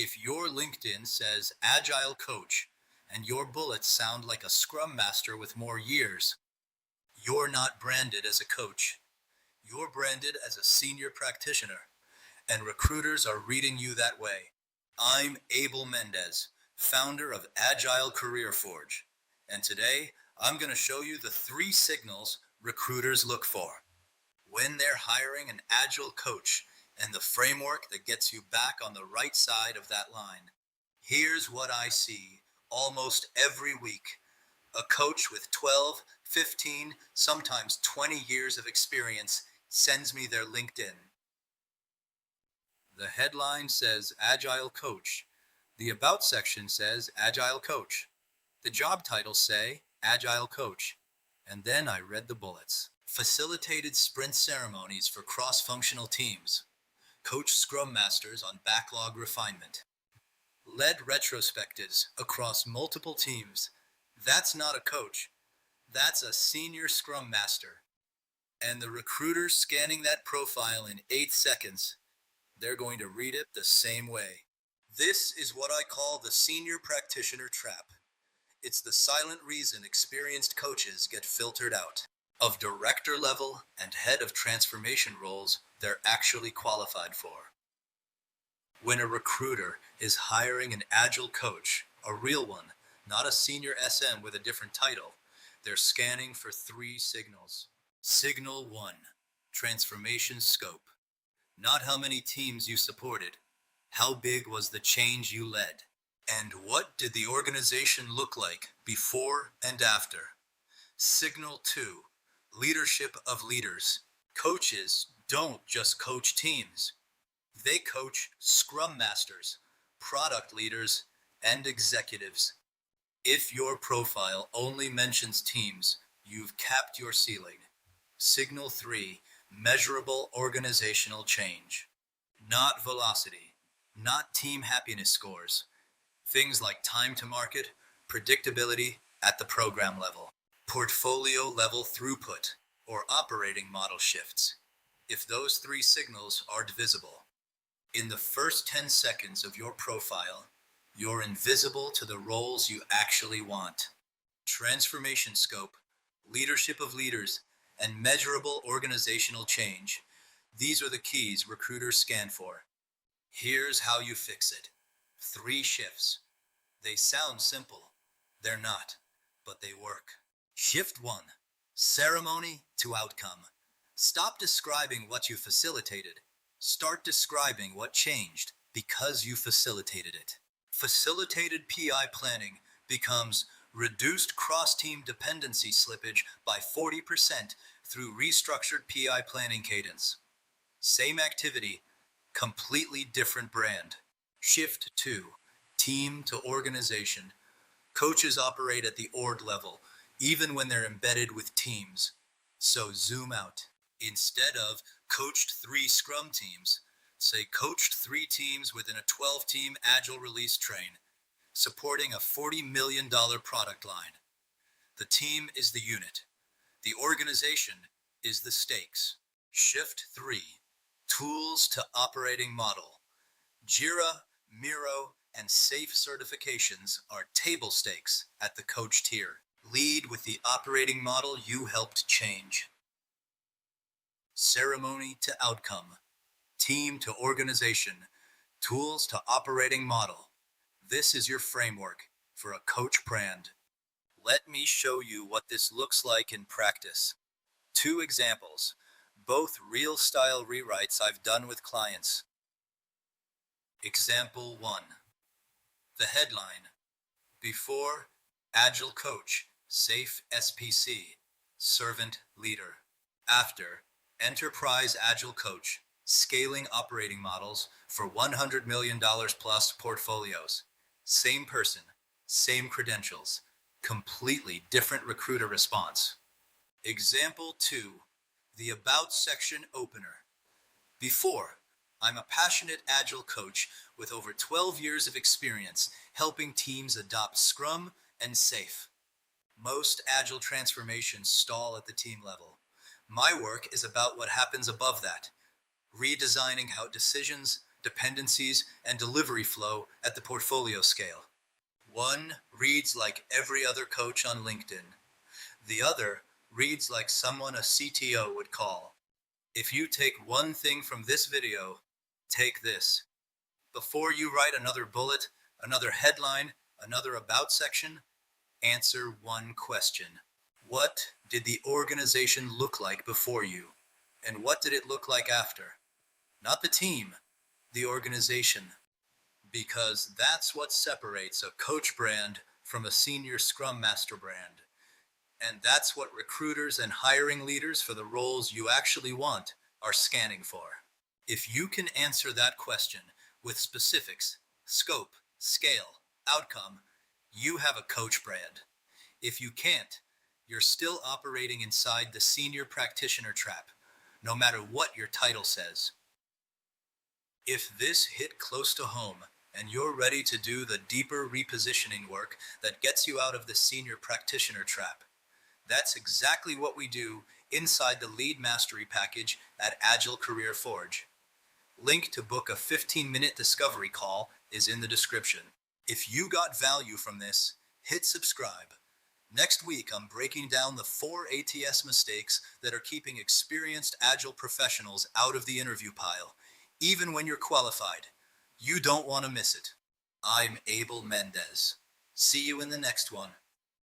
If your LinkedIn says Agile Coach and your bullets sound like a Scrum Master with more years, you're not branded as a coach. You're branded as a senior practitioner, and recruiters are reading you that way. I'm Abel Mendez, founder of Agile Career Forge, and today I'm going to show you the 3 signals recruiters look for when they're hiring an Agile coach and the framework that gets you back on the right side of that line. Here's what I see almost every week. A coach with 12, 15, sometimes 20 years of experience sends me their LinkedIn. The headline says Agile Coach. The About section says Agile Coach. The job titles say Agile Coach. And then I read the bullets. Facilitated sprint ceremonies for cross-functional teams. Coached Scrum Masters on backlog refinement. Led retrospectives across multiple teams. That's not a coach. That's a senior Scrum Master. And the recruiter scanning that profile in 8 seconds, they're going to read it the same way. This is what I call the senior practitioner trap. It's the silent reason experienced coaches get filtered out of director level and head of transformation roles they're actually qualified for. When a recruiter is hiring an Agile coach, a real one, not a senior SM with a different title, they're scanning for 3 signals. Signal 1, transformation scope. Not how many teams you supported, how big was the change you led, and what did the organization look like before and after. Signal 2, leadership of leaders. Coaches don't just coach teams. They coach Scrum Masters, product leaders, and executives. If your profile only mentions teams, you've capped your ceiling. Signal 3, measurable organizational change. Not velocity, not team happiness scores. Things like time to market, predictability at the program level, portfolio level throughput, or operating model shifts. If those 3 signals aren't visible, in the first 10 seconds of your profile, you're invisible to the roles you actually want. Transformation scope, leadership of leaders, and measurable organizational change. These are the keys recruiters scan for. Here's how you fix it. 3 shifts. They sound simple. They're not, but they work. Shift 1, ceremony to outcome. Stop describing what you facilitated. Start describing what changed because you facilitated it. Facilitated PI planning becomes reduced cross-team dependency slippage by 40% through restructured PI planning cadence. Same activity, completely different brand. Shift 2, team to organization. Coaches operate at the org level, even when they're embedded with teams. So zoom out. Instead of coached 3 Scrum teams, say coached 3 teams within a 12-team Agile release train, supporting a $40 million product line. The team is the unit. The organization is the stakes. Shift 3, tools to operating model. JIRA, Miro, and SAFe certifications are table stakes at the coach tier. Lead with the operating model you helped change. Ceremony to outcome. Team to organization. Tools to operating model. This is your framework for a coach brand. Let me show you what this looks like in practice. 2 examples, both real style rewrites I've done with clients. Example 1. The headline. Before, Agile Coach, SAFe SPC, servant leader. After, Enterprise Agile Coach, scaling operating models for $100 million plus portfolios. Same person, same credentials, completely different recruiter response. Example 2, the About section opener. Before, I'm a passionate Agile coach with over 12 years of experience helping teams adopt Scrum and SAFe. Most Agile transformations stall at the team level. My work is about what happens above that, redesigning how decisions, dependencies, and delivery flow at the portfolio scale. One reads like every other coach on LinkedIn. The other reads like someone a CTO would call. If you take one thing from this video, take this. Before you write another bullet, another headline, another about section, answer one question. What did the organization look like before you? And what did it look like after? Not the team, the organization. Because that's what separates a coach brand from a senior Scrum Master brand. And that's what recruiters and hiring leaders for the roles you actually want are scanning for. If you can answer that question with specifics, scope, scale, outcome, you have a coach brand. If you can't, you're still operating inside the senior practitioner trap, no matter what your title says. If this hit close to home and you're ready to do the deeper repositioning work that gets you out of the senior practitioner trap, that's exactly what we do inside the Lead Mastery package at Agile Career Forge. Link to book a 15-minute discovery call is in the description. If you got value from this, hit subscribe. Next week, I'm breaking down the 4 ATS mistakes that are keeping experienced Agile professionals out of the interview pile, even when you're qualified. You don't want to miss it. I'm Abel Mendez. See you in the next one.